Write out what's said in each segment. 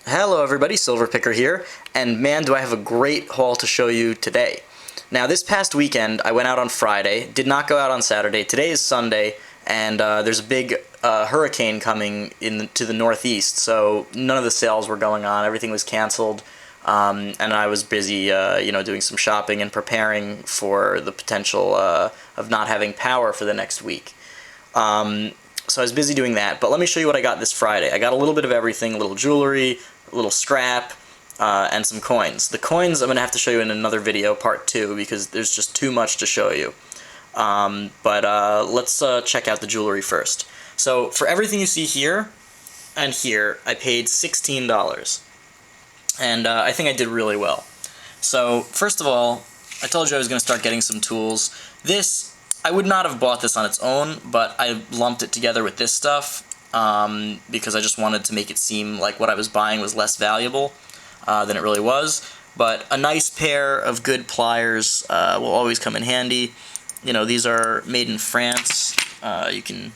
Hello everybody, Silverpicker here, and man do I have a great haul to show you today. Now this past weekend I went out on Friday, did not go out on Saturday. Today is Sunday, and there's a big hurricane coming to the northeast, so none of the sales were going on, everything was canceled, and I was busy doing some shopping and preparing for the potential of not having power for the next week. So I was busy doing that, but let me show you what I got this Friday. I got a little bit of everything, a little jewelry, a little scrap, and some coins. The coins I'm going to have to show you in another video, part 2, because there's just too much to show you. Let's check out the jewelry first. So for everything you see here and here, I paid $16. And I think I did really well. So first of all, I told you I was going to start getting some tools. I would not have bought this on its own, but I lumped it together with this stuff because I just wanted to make it seem like what I was buying was less valuable than it really was. But a nice pair of good pliers will always come in handy. You know, these are made in France. You can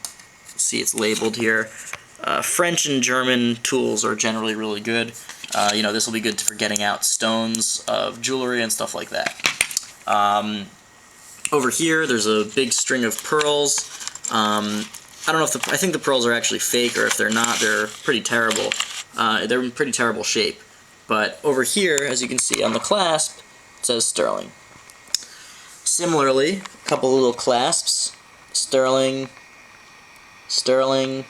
see it's labeled here. French and German tools are generally really good. This will be good for getting out stones of jewelry and stuff like that. Over here, there's a big string of pearls. I don't know if I think the pearls are actually fake, or if they're not, they're pretty terrible. They're in pretty terrible shape. But over here, as you can see on the clasp, it says sterling. Similarly, a couple little clasps, sterling, sterling.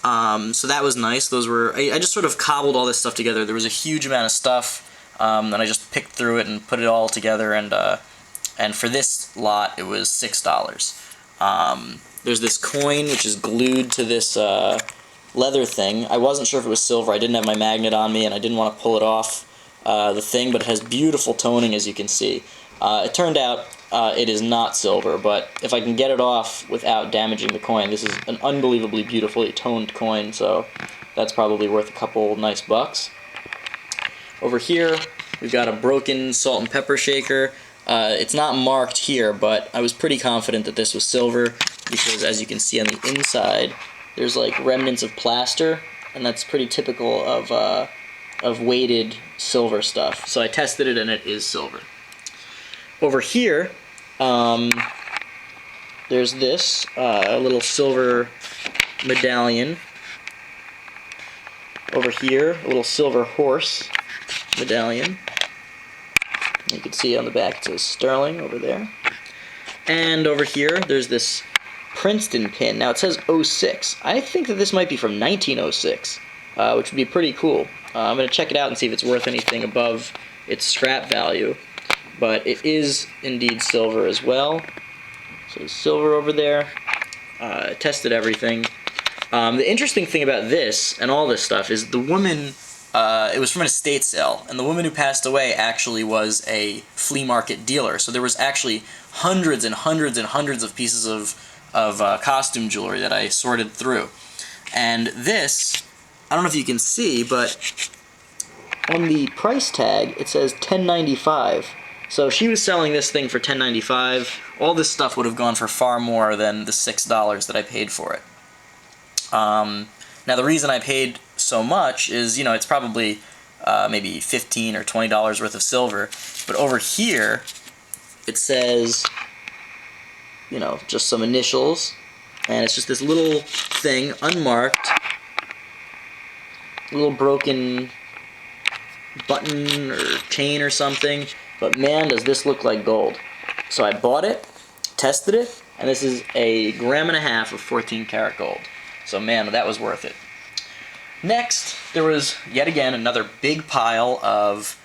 So that was nice. Those were I just sort of cobbled all this stuff together. There was a huge amount of stuff, and I just picked through it and put it all together, and for this lot, it was $6. There's this coin, which is glued to this leather thing. I wasn't sure if it was silver. I didn't have my magnet on me, and I didn't want to pull it off the thing, but it has beautiful toning, as you can see. It turned out it is not silver, but if I can get it off without damaging the coin, this is an unbelievably beautifully toned coin, so that's probably worth a couple nice bucks. Over here, we've got a broken salt and pepper shaker. It's not marked here, but I was pretty confident that this was silver because, as you can see on the inside, there's like remnants of plaster, and that's pretty typical of weighted silver stuff. So I tested it, and it is silver. Over here, there's this a little silver medallion. Over here, a little silver horse medallion. You can see on the back it says sterling over there. And over here, there's this Princeton pin. Now it says 06. I think that this might be from 1906, which would be pretty cool. I'm going to check it out and see if it's worth anything above its scrap value. But it is indeed silver as well. So silver over there. Tested everything. The interesting thing about this and all this stuff is the woman... it was from an estate sale, and the woman who passed away actually was a flea market dealer. So there was actually hundreds and hundreds and hundreds of pieces of costume jewelry that I sorted through. And this, I don't know if you can see, but on the price tag it says $10.95. So she was selling this thing for $10.95. All this stuff would have gone for far more than the $6 that I paid for it. Now the reason I paid so much is, it's probably maybe $15 or $20 worth of silver, but over here it says, just some initials, and it's just this little thing, unmarked, little broken button or chain or something, but man does this look like gold. So I bought it, tested it, and this is 1.5 grams of 14 karat gold. So man, that was worth it. Next, there was yet again another big pile of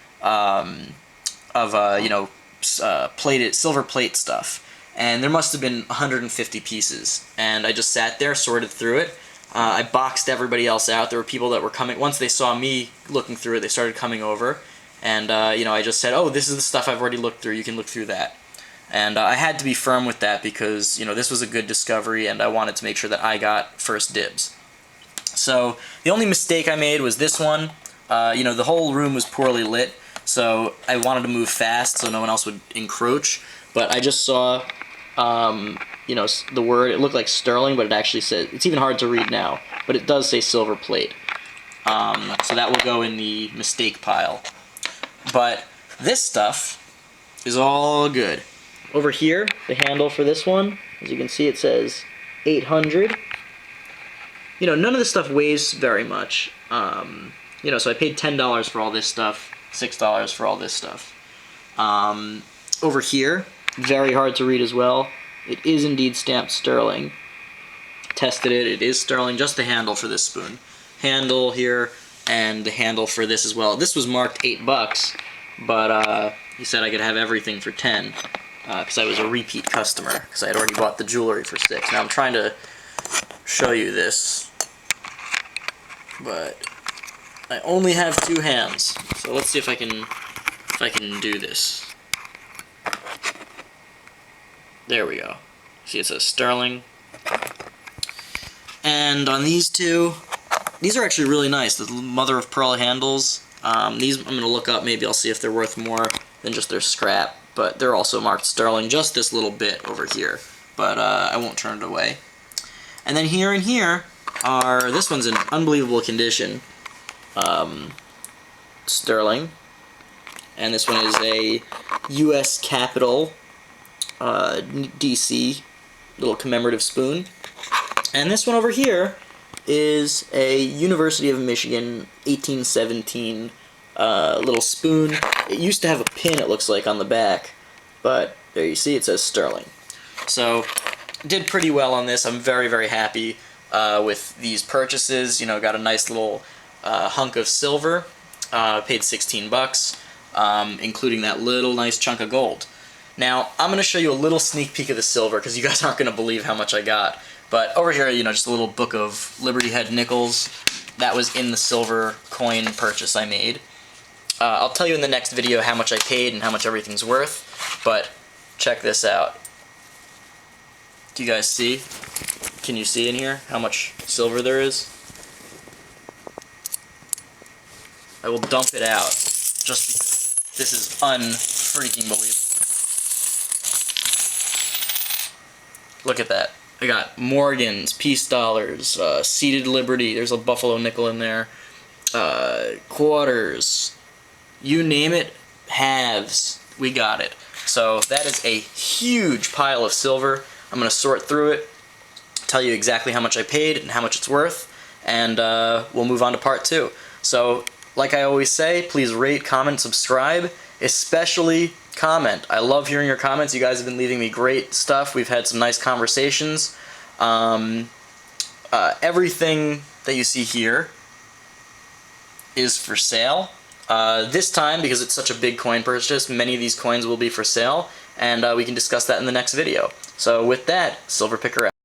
plated silver plate stuff, and there must have been 150 pieces. And I just sat there, sorted through it. I boxed everybody else out. There were people that were coming. Once they saw me looking through it, they started coming over, and I just said, "Oh, this is the stuff I've already looked through. You can look through that." And I had to be firm with that because this was a good discovery, and I wanted to make sure that I got first dibs. So the only mistake I made was this one. The whole room was poorly lit, so I wanted to move fast so no one else would encroach. But I just saw, the word. It looked like sterling, but it actually said, it's even hard to read now, but it does say silver plate. So that will go in the mistake pile. But this stuff is all good. Over here, the handle for this one, as you can see, it says 800. You know, none of this stuff weighs very much. You know, so I paid $10 for all this stuff, $6 for all this stuff. Over here, very hard to read as well. It is indeed stamped sterling. Tested it, it is sterling, just the handle for this spoon. Handle here, and the handle for this as well. This was marked $8, but he said I could have everything for 10, because I was a repeat customer, because I had already bought the jewelry for 6. Now I'm trying to show you this, but I only have 2 hands, so let's see if I can do this. There we go. See, it says sterling. And on these two, these are actually really nice, the mother of pearl handles. These I'm going to look up, maybe I'll see if they're worth more than just their scrap, but they're also marked sterling, just this little bit over here, but I won't turn it away. And then here and here are, this one's in unbelievable condition, sterling, and this one is a U.S. Capitol DC little commemorative spoon. And this one over here is a University of Michigan 1817 little spoon. It used to have a pin, it looks like, on the back, but there you see it says sterling. So did pretty well on this. I'm very, very happy with these purchases. You know, got a nice little hunk of silver. Paid $16, including that little nice chunk of gold. Now, I'm going to show you a little sneak peek of the silver, because you guys aren't going to believe how much I got. But over here, you know, just a little book of Liberty Head nickels. That was in the silver coin purchase I made. I'll tell you in the next video how much I paid and how much everything's worth, but check this out. Do you guys see? Can you see in here how much silver there is? I will dump it out, just because this is unfreaking believable. Look at that. I got Morgans, Peace Dollars, Seated Liberty, there's a Buffalo nickel in there, quarters, you name it, halves, we got it. So that is a huge pile of silver. I'm going to sort through it, tell you exactly how much I paid and how much it's worth, and we'll move on to part 2. So, like I always say, please rate, comment, subscribe, especially comment. I love hearing your comments. You guys have been leaving me great stuff. We've had some nice conversations. Everything that you see here is for sale. This time, because it's such a big coin purchase, many of these coins will be for sale, and we can discuss that in the next video. So with that, Silverpicker out.